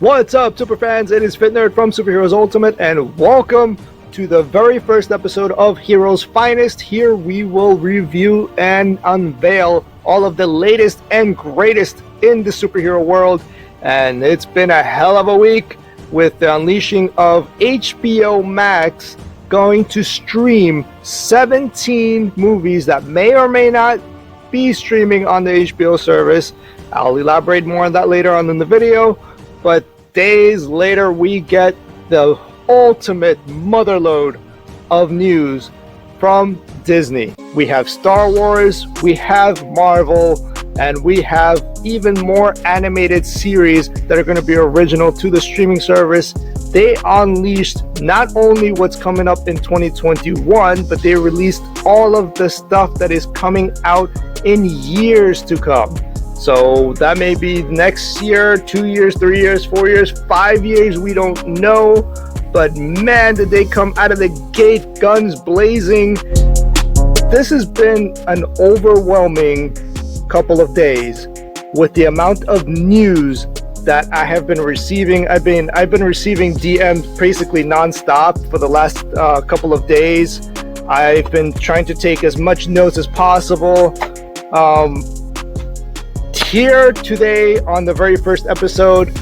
What's up, superfans? It is Fit Nerd from Superheroes Ultimate, and welcome to the very first episode of Heroes Finest. Here we will review and unveil all of the latest and greatest in the superhero world. And it's been a hell of a week with the unleashing of HBO Max going to stream 17 movies that may or may not be streaming on the HBO service. I'll elaborate more on that later on in the video. But days later, we get the ultimate motherload of news from Disney. We have Star Wars, we have Marvel, and we have even more animated series that are going to be original to the streaming service. They unleashed not only what's coming up in 2021, but they released all of the stuff that is coming out in years to come. So that may be next year, 2 years, 3 years, 4 years, 5 years, we don't know. But man, did they come out of the gate, guns blazing. This has been an overwhelming couple of days with the amount of news that I have been receiving. I've been receiving DMs basically nonstop for the last couple of days. I've been trying to take as much notes as possible. Here today on the very first episode,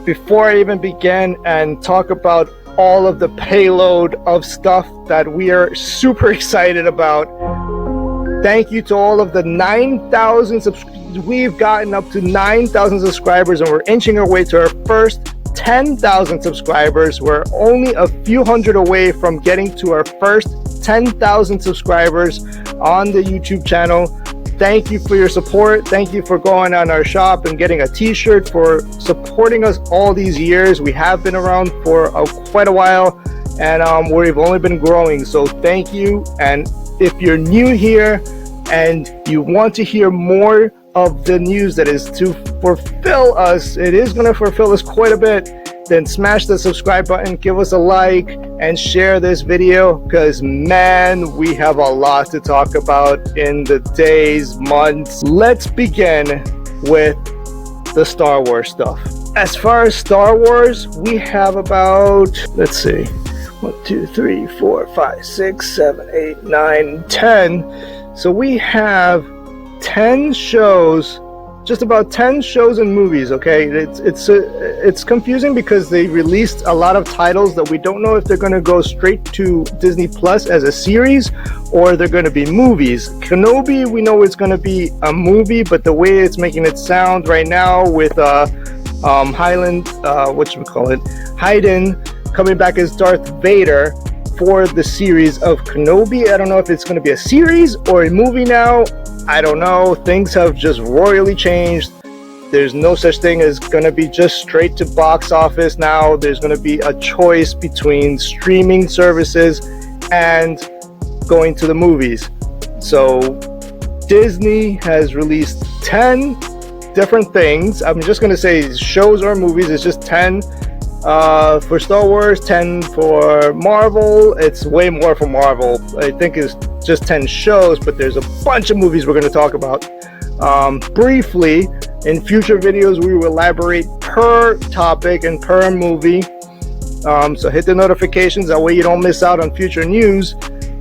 before I even begin and talk about all of the payload of stuff that we are super excited about, thank you to all of the 9,000 we've gotten up to 9,000 subscribers, and we're inching our way to our first 10,000 subscribers. We're only a few hundred away from getting to our first 10,000 subscribers on the YouTube channel. Thank you for your support. Thank you for going on our shop and getting a t-shirt, for supporting us all these years. We have been around for quite a while, and we've only been growing. So thank you. And if you're new here and you want to hear more of the news that is to fulfill us, it is going to fulfill us quite a bit, then smash the subscribe button, give us a like, and share this video, because man, we have a lot to talk about in the days, months. Let's begin with the Star Wars stuff. As far as Star Wars, we have about, let's see, 1, 2, 3, 4, 5, 6, 7, 8, 9, 10. So we have 10 shows, just about 10 shows and movies. Okay, it's confusing because they released a lot of titles that we don't know if they're going to go straight to Disney Plus as a series or they're going to be movies. Kenobi, we know it's going to be a movie, but the way it's making it sound right now with Hayden coming back as Darth Vader for the series of Kenobi. I don't know if it's going to be a series or a movie now. I don't know. Things have just royally changed. There's no such thing as going to be just straight to box office now. There's going to be a choice between streaming services and going to the movies. So Disney has released 10 different things. I'm just going to say shows or movies. It's just 10 for Star Wars, 10 for Marvel. It's way more for Marvel. I think it's just 10 shows, but there's a bunch of movies we're going to talk about. Briefly, in future videos, we will elaborate per topic and per movie. So hit the notifications, that way you don't miss out on future news.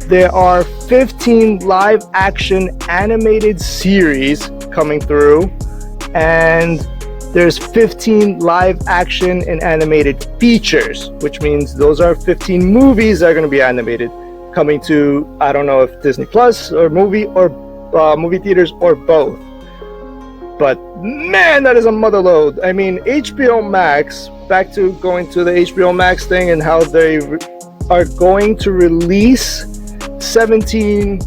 There are 15 live action animated series coming through, and there's 15 live action and animated features, which means those are 15 movies that are going to be animated, coming to, I don't know if Disney Plus or movie theaters or both. But man, that is a motherload. I mean, HBO Max, back to going to the HBO Max thing and how they are going to release 17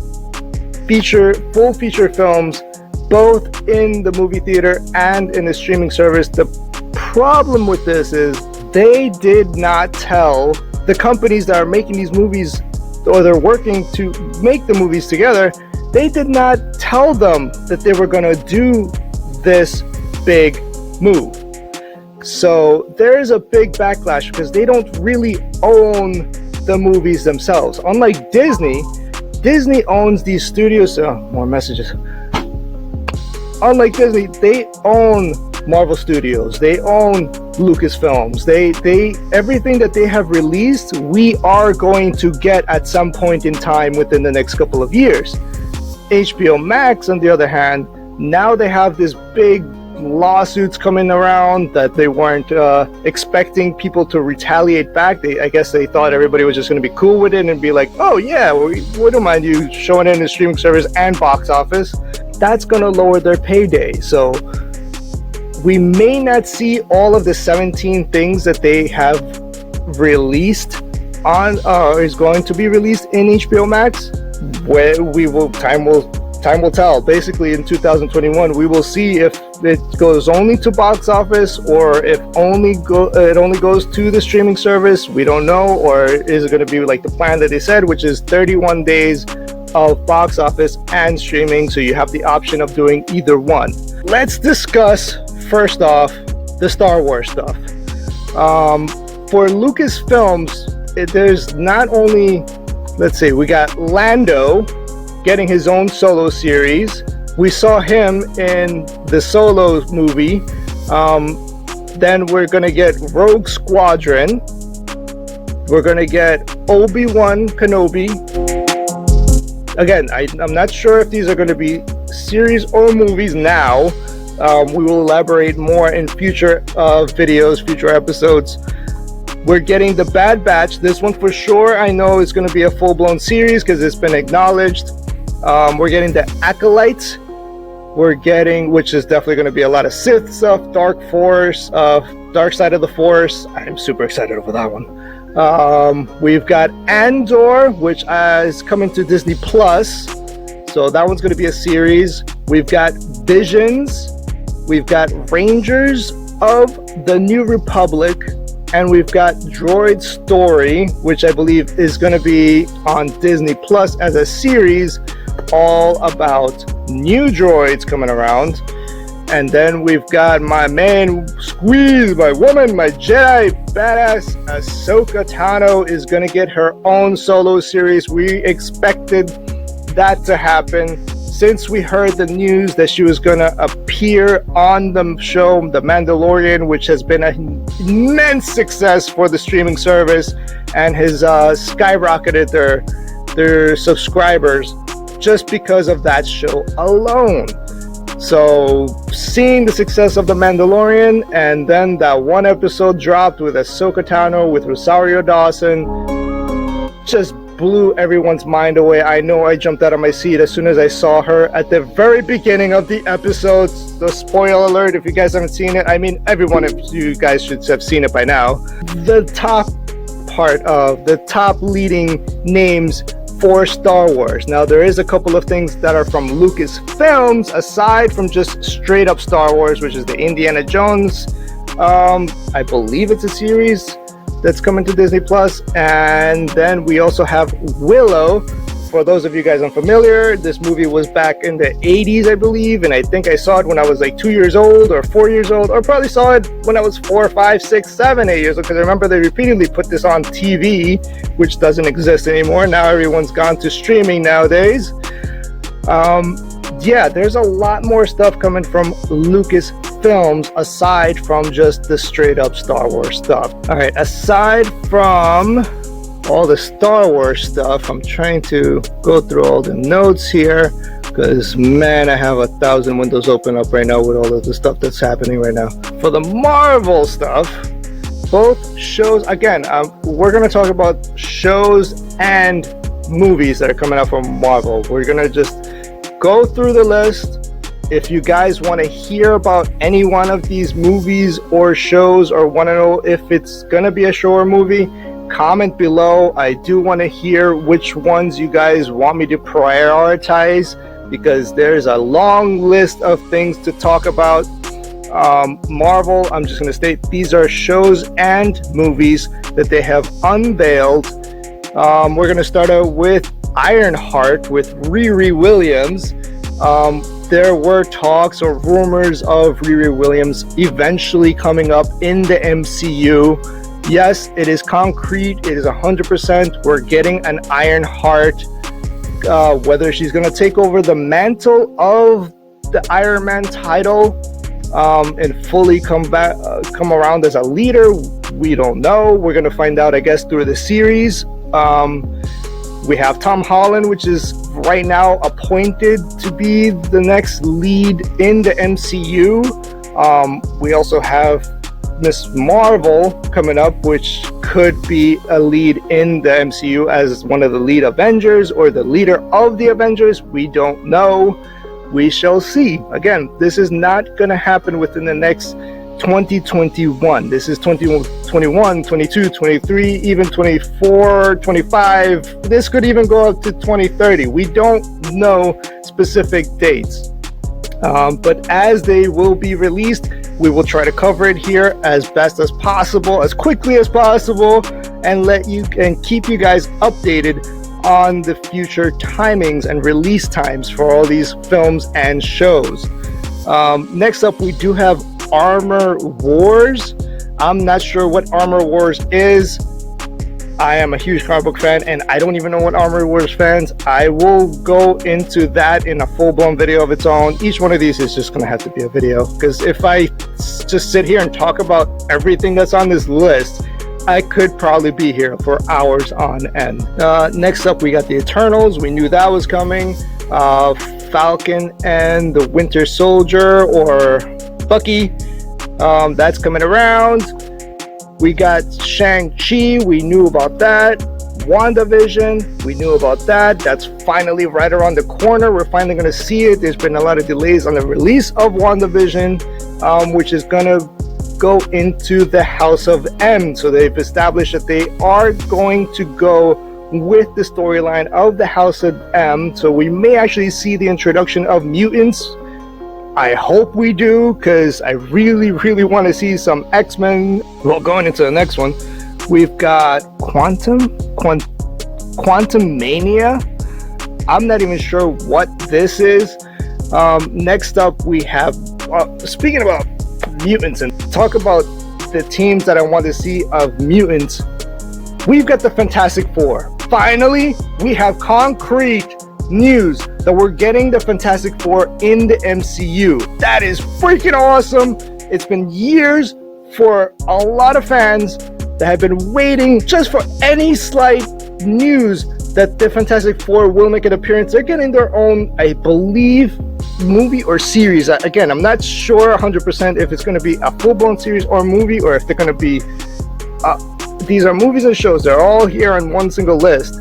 full feature films, both in the movie theater and in the streaming service. The problem with this is they did not tell the companies that are making these movies, or they're working to make the movies together, they did not tell them that they were going to do this big move. So there's a big backlash because they don't really own the movies themselves. Unlike Disney owns these studios. More messages. Unlike Disney, they own Marvel Studios, they own Lucasfilms. They everything that they have released, we are going to get at some point in time within the next couple of years. HBO Max, on the other hand, now they have this big lawsuits coming around that they weren't expecting people to retaliate back. I guess they thought everybody was just going to be cool with it and be like, oh yeah, we don't mind you showing it in the streaming service and box office. That's going to lower their payday. So we may not see all of the 17 things that they have released on is going to be released in HBO Max. Where time will tell. Basically, in 2021, we will see if it goes only to box office or if it only goes to the streaming service. We don't know. Or is it going to be like the plan that they said, which is 31 days of box office and streaming, so you have the option of doing either one. Let's discuss first off the Star Wars stuff. For Lucasfilms, there's not only, let's see, we got Lando getting his own solo series. We saw him in the Solo movie. Then we're gonna get Rogue Squadron. We're gonna get Obi-Wan Kenobi. Again, I'm not sure if these are gonna be series or movies now. We will elaborate more in future videos, future episodes. We're getting the Bad Batch. This one for sure, I know it's going to be a full-blown series because it's been acknowledged. We're getting the Acolyte. We're getting, which is definitely going to be a lot of Sith stuff, Dark Force, Dark Side of the Force. I'm super excited over that one. We've got Andor, which is coming to Disney Plus. So that one's going to be a series. We've got Visions. We've got Rangers of the New Republic. And we've got Droid Story, which I believe is going to be on Disney Plus as a series all about new droids coming around. And then we've got my man Squeeze, my woman, my Jedi badass Ahsoka Tano is going to get her own solo series. We expected that to happen since we heard the news that she was going to appear on the show The Mandalorian, which has been an immense success for the streaming service and has skyrocketed their subscribers just because of that show alone. So seeing the success of The Mandalorian, and then that one episode dropped with Ahsoka Tano with Rosario Dawson, just blew everyone's mind away. I know I jumped out of my seat as soon as I saw her at the very beginning of the episodes. The spoiler alert, if you guys haven't seen it, I mean everyone, if you guys should have seen it by now. The top part of the top leading names for Star Wars. Now there is a couple of things that are from Lucasfilms aside from just straight up Star Wars, which is the Indiana Jones. I believe it's a series that's coming to Disney Plus. And then we also have Willow. For those of you guys unfamiliar, this movie was back in the 80s, I believe, and I think I saw it when I was like 2 years old or 4 years old, or probably saw it when I was 4, 5, 6, 7, 8 years old, because I remember they repeatedly put this on TV, which doesn't exist anymore. Now everyone's gone to streaming nowadays. Yeah, there's a lot more stuff coming from Lucasfilms aside from just the straight up Star Wars stuff. All right, aside from all the Star Wars stuff, I'm trying to go through all the notes here because, man, I have 1,000 windows open up right now with all of the stuff that's happening right now. For the Marvel stuff, both shows, again, we're going to talk about shows and movies that are coming out from Marvel. We're going to just go through the list. If you guys want to hear about any one of these movies or shows, or want to know if it's going to be a show or movie, comment below. I do want to hear which ones you guys want me to prioritize, because there's a long list of things to talk about. Marvel, I'm just going to state these are shows and movies that they have unveiled. We're going to start out with Ironheart with Riri Williams. There were talks or rumors of Riri Williams eventually coming up in the MCU. Yes, it is concrete. It is 100%. We're getting an Ironheart. Whether she's going to take over the mantle of the Iron Man title, and fully come around as a leader, we don't know. We're gonna find out, I guess, through the series. We have Tom Holland, which is right now appointed to be the next lead in the MCU. We also have Miss Marvel coming up, which could be a lead in the MCU as one of the lead Avengers or the leader of the Avengers. We don't know. We shall see. Again, this is not going to happen within the next 2021. This is 2021, 22, 23, even 24, 25. This could even go up to 2030. We don't know specific dates. But as they will be released, we will try to cover it here as best as possible, as quickly as possible, and keep you guys updated on the future timings and release times for all these films and shows. Next up, we do have Armor Wars. I'm not sure what Armor Wars is. I am a huge comic book fan, and I don't even know what Armor Wars fans. I will go into that in a full-blown video of its own. Each one of these is just going to have to be a video, because if I just sit here and talk about everything that's on this list, I could probably be here for hours on end. Next up, we got the Eternals. We knew that was coming. Falcon and the Winter Soldier, or Bucky, that's coming around. We got Shang-Chi, we knew about that. WandaVision, we knew about that. That's finally right around the corner. We're finally going to see it. There's been a lot of delays on the release of WandaVision, which is going to go into the House of M. So they've established that they are going to go with the storyline of the House of M. So we may actually see the introduction of mutants. I hope we do, because I really, really want to see some X-Men. Well, going into the next one, we've got Quantum Mania. I'm not even sure what this is. Next up, we have, speaking about mutants and talk about the teams that I want to see of mutants, we've got the Fantastic Four. Finally, we have concrete news that we're getting the Fantastic Four in the MCU. That is freaking awesome. It's been years for a lot of fans that have been waiting just for any slight news that the Fantastic Four will make an appearance. They're getting their own, I believe, movie or series. Again, I'm not sure 100% if it's going to be a full-blown series or movie, or if they're going to be these are movies and shows. They're all here on one single list.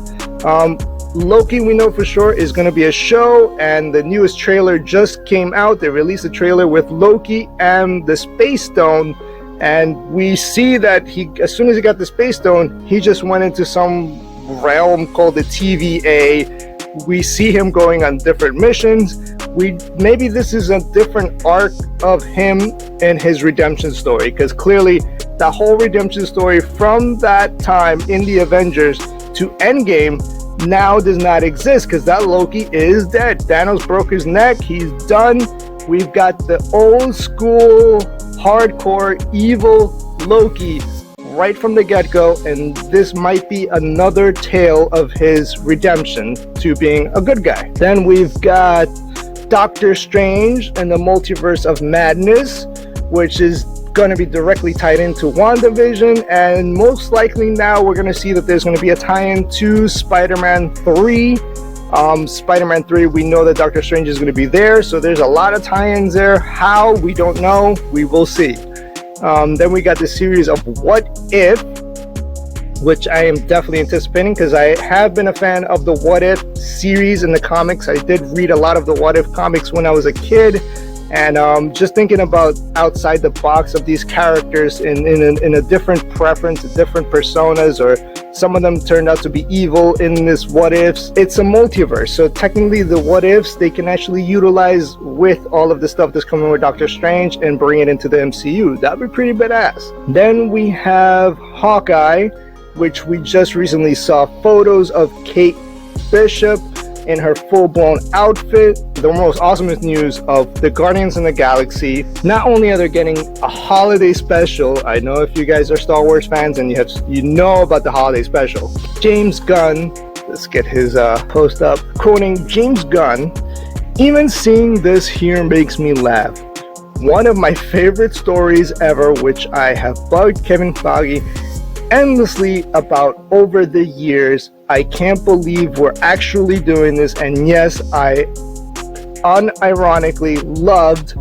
Loki, we know for sure, is going to be a show, and the newest trailer just came out. They released a trailer with Loki and the Space Stone, and we see that as soon as he got the Space Stone, he just went into some realm called the TVA. We see him going on different missions. Maybe this is a different arc of him and his redemption story, because clearly the whole redemption story from that time in the Avengers to Endgame now does not exist, because that Loki is dead. Thanos broke his neck. He's done. We've got the old school, hardcore, evil Loki right from the get-go, and this might be another tale of his redemption to being a good guy. Then we've got Doctor Strange and the Multiverse of Madness, which is going to be directly tied into WandaVision, and most likely now we're going to see that there's going to be a tie-in to Spider-Man 3. Spider-Man 3, we know that Doctor Strange is going to be there, so there's a lot of tie-ins there. How? We don't know. We will see. Then we got the series of What If, which I am definitely anticipating, because I have been a fan of the What If series in the comics. I did read a lot of the What If comics when I was a kid, and just thinking about outside the box of these characters in a different preference, different personas, or some of them turned out to be evil in this What Ifs. It's a multiverse, so technically the What Ifs, they can actually utilize with all of the stuff that's coming with Doctor Strange and bring it into the MCU. That'd be pretty badass. Then we have Hawkeye, which we just recently saw photos of Kate Bishop in her full-blown outfit. The most awesomest news of the Guardians of the Galaxy. Not only are they getting a holiday special, I know if you guys are Star Wars fans and you know about the holiday special. James Gunn, let's get his post up, quoting James Gunn, "Even seeing this here makes me laugh. one of my favorite stories ever, which I have bugged Kevin Feige endlessly about over the years. I can't believe we're actually doing this, and yes, I unironically loved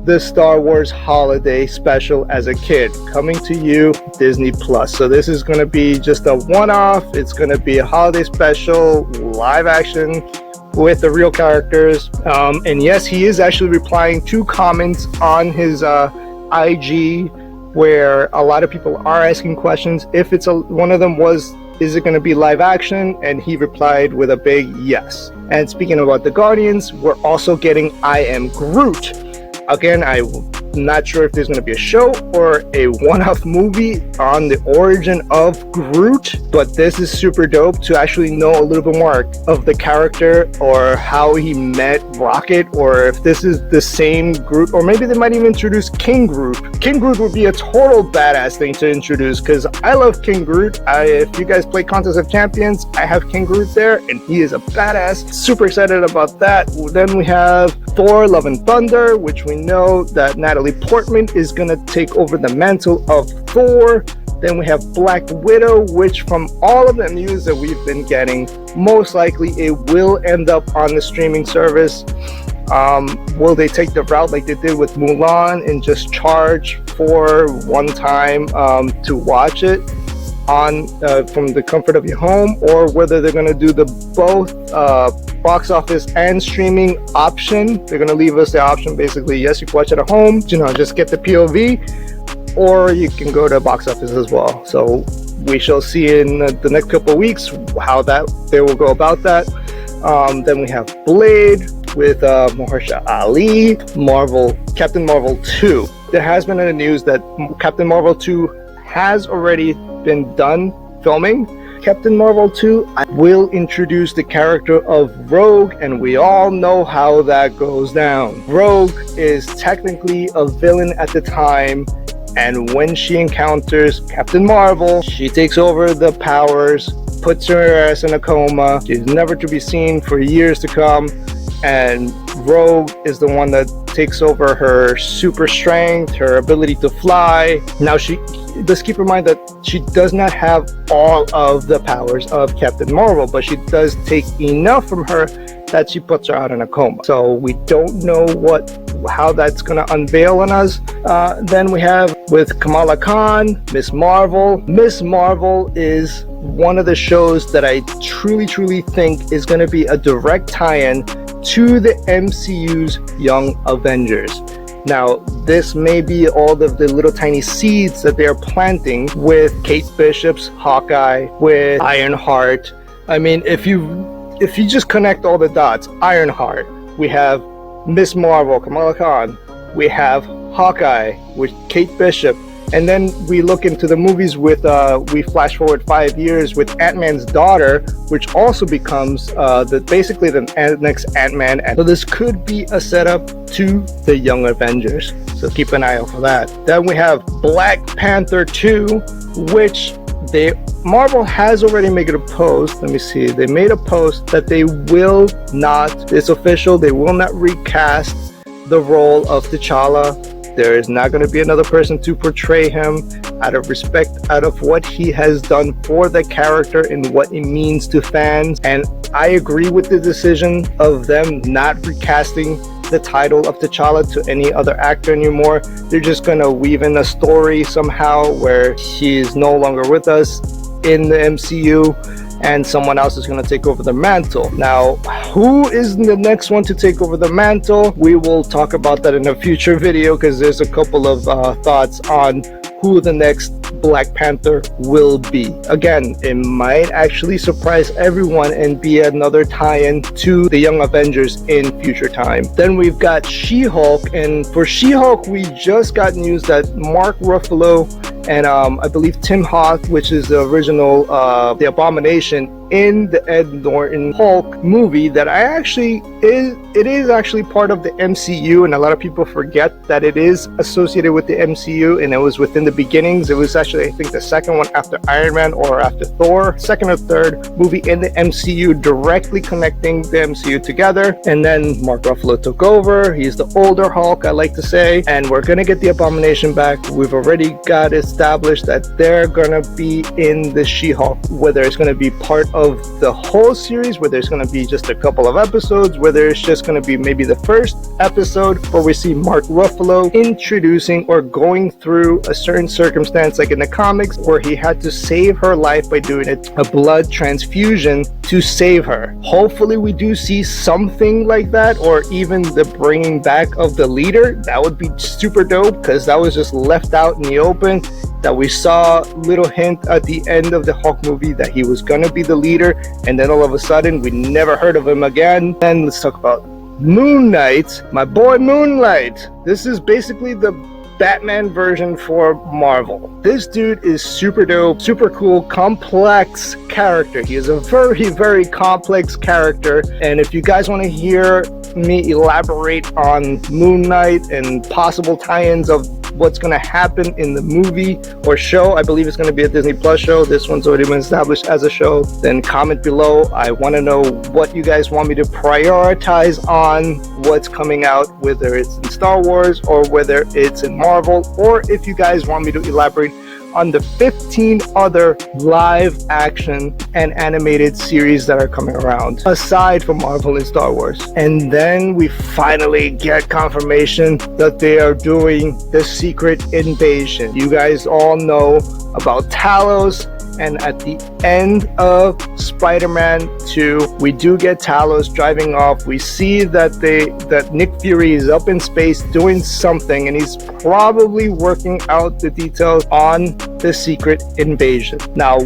the Star Wars holiday special as a kid, coming to you Disney Plus. So this is going to be just a one-off. It's going to be a holiday special, live action with the real characters. And yes, he is actually replying to comments on his IG, where a lot of people are asking questions. If it's one of them was, is it going to be live action? And he replied with a big yes. And speaking about the Guardians, we're also getting I Am Groot. Again, I'm not sure if there's going to be a show or a one-off movie on the origin of Groot, but this is super dope to actually know a little bit more of the character, or how he met Rocket, or if this is the same Groot, or maybe they might even introduce King Groot. King Groot would be a total badass thing to introduce, because I love King Groot. If you guys play Contest of Champions, I have King Groot there, and he is a badass. Super excited about that. Then we have Thor: Love and Thunder, which we know that Natalie Portman is going to take over the mantle of Thor. Then we have Black Widow, which from all of the news that we've been getting, most likely it will end up on the streaming service. Will they take the route like they did with Mulan and just charge for one time to watch it on from the comfort of your home, or whether they're going to do the both box office and streaming option? They're going to leave us the option, basically, yes, you can watch it at home, just get the POV, or you can go to box office as well. So we shall see in the next couple of weeks how they will go about that. Then we have Blade with Mahershala Ali, Captain Marvel 2. There has been in the news that Captain Marvel 2 has already been done filming. Captain Marvel 2 will introduce the character of Rogue, and we all know how that goes down. Rogue is technically a villain at the time, and when she encounters Captain Marvel, she takes over the powers, puts her ass in a coma. She's never to be seen for years to come, and Rogue is the one that takes over her super strength, her ability to fly. Now, let's keep in mind that she does not have all of the powers of Captain Marvel, but she does take enough from her that she puts her out in a coma. So we don't know how that's going to unveil on us. Then we have with Kamala Khan, Miss Marvel. Miss Marvel is one of the shows that I truly think is going to be a direct tie-in to the MCU's Young Avengers. Now, this may be all of the little tiny seeds that they're planting with Kate Bishop's Hawkeye, with Ironheart. I mean, if you just connect all the dots, Ironheart, we have Miss Marvel, Kamala Khan, we have Hawkeye with Kate Bishop, and then we look into the movies with, we flash forward 5 years with Ant-Man's daughter, which also becomes basically the next Ant-Man. And so this could be a setup to the Young Avengers. So keep an eye out for that. Then we have Black Panther 2, which Marvel has already made a post. Let me see. They made a post that they will not, it's official, they will not recast the role of T'Challa. There is not going to be another person to portray him, out of respect, out of what he has done for the character and what it means to fans. And I agree with the decision of them not recasting the title of T'Challa to any other actor anymore. They're just going to weave in a story somehow where he is no longer with us in the MCU, and someone else is going to take over the mantle. Now, who is the next one to take over the mantle? We will talk about that in a future video, because there's a couple of thoughts on who the next Black Panther will be. Again, it might actually surprise everyone and be another tie-in to the Young Avengers in future time. Then we've got She-Hulk, and for She-Hulk, we just got news that Mark Ruffalo and I believe Tim Hoth, which is the original The Abomination, in the Ed Norton Hulk movie that it is actually part of the MCU, and a lot of people forget that it is associated with the MCU, and it was within the beginnings. It was actually, I think, the second one after Iron Man or after Thor, second or third movie in the MCU directly connecting the MCU together. And then Mark Ruffalo took over. He's the older Hulk, I like to say, and we're gonna get the Abomination back. We've already got established that they're gonna be in the She-Hulk, whether it's gonna be part of the whole series, whether it's gonna be just a couple of episodes, whether it's just going to be maybe the first episode where we see Mark Ruffalo introducing or going through a certain circumstance, like in the comics, where he had to save her life by doing a blood transfusion to save her. Hopefully we do see something like that, or even the bringing back of the leader. That would be super dope, because that was just left out in the open, that we saw little hint at the end of the Hulk movie that he was gonna be the leader, and then all of a sudden we never heard of him again. And let's talk about Moon Knight, my boy Moonlight. This is basically the Batman version for Marvel. This dude is super dope, super cool, complex character. He is a very, very complex character, and if you guys want to hear me elaborate on Moon Knight and possible tie-ins of what's going to happen in the movie or show, I believe it's going to be a Disney Plus show. This one's already been established as a show. Then comment below. I want to know what you guys want me to prioritize on what's coming out, whether it's in Star Wars or whether it's in Marvel, or if you guys want me to elaborate on the 15 other live action and animated series that are coming around aside from Marvel and Star Wars. And then we finally get confirmation that they are doing the Secret Invasion. You guys all know about Talos, and at the end of Spider-Man 2, we do get Talos driving off. We see that Nick Fury is up in space doing something, and he's probably working out the details on the Secret Invasion. Now,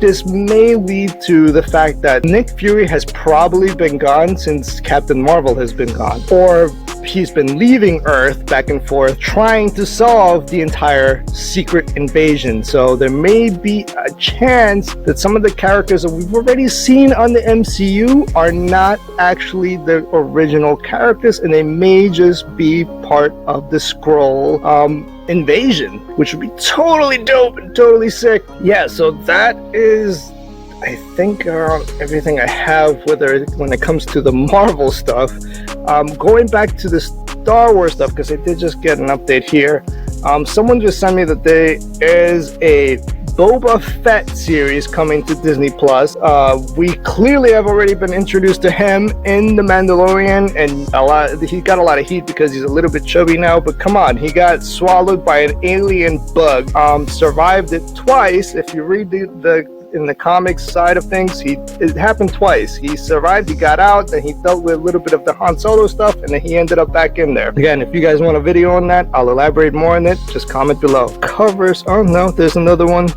this may lead to the fact that Nick Fury has probably been gone since Captain Marvel has been gone, or he's been leaving Earth back and forth trying to solve the entire Secret Invasion. So there may be a chance that some of the characters that we've already seen on the MCU are not actually the original characters, and they may just be part of the Skrull invasion, which would be totally dope and totally sick. Yeah, so that is, I think, everything I have when it comes to the Marvel stuff. Going back to the Star Wars stuff, because I did just get an update here. Someone just sent me that there is a Boba Fett series coming to Disney Plus. We clearly have already been introduced to him in The Mandalorian, and he got a lot of heat because he's a little bit chubby now, but come on, he got swallowed by an alien bug, survived it twice. If you read in the comics side of things, it happened twice. He survived, he got out, then he dealt with a little bit of the Han Solo stuff, and then he ended up back in there. Again, if you guys want a video on that, I'll elaborate more on it. Just comment below. Covers, oh no, there's another one.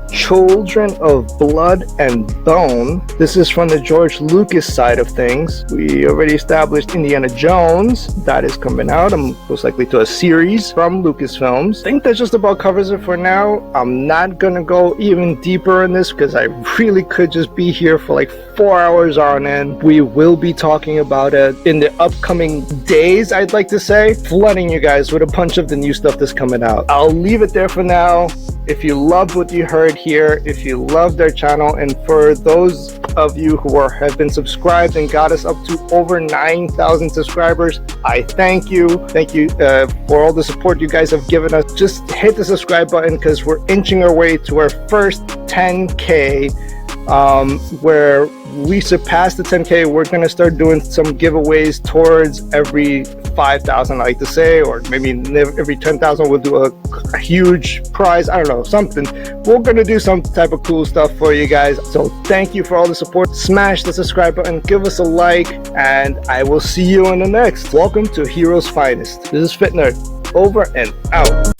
Children of Blood and Bone. This is from the George Lucas side of things. We already established Indiana Jones. That is coming out. I'm most likely to a series from Lucasfilms. I think that just about covers it for now. I'm not gonna go even deeper in this because I really could just be here for like 4 hours on end. We will be talking about it in the upcoming days, I'd like to say, flooding you guys with a bunch of the new stuff that's coming out. I'll leave it there for now. If you loved what you heard here, if you loved our channel, and for those of you who have been subscribed and got us up to over 9,000 subscribers, I thank you. Thank you for all the support you guys have given us. Just hit the subscribe button because we're inching our way to our first 10K, where we surpass the 10K. We're going to start doing some giveaways towards every 5,000, I like to say, or maybe every 10,000 we'll do a huge prize. I don't know, something. We're going to do some type of cool stuff for you guys. So thank you for all the support. Smash the subscribe button, give us a like, and I will see you in the next. Welcome to Heroes Finest. This is Fit Nerd, over and out.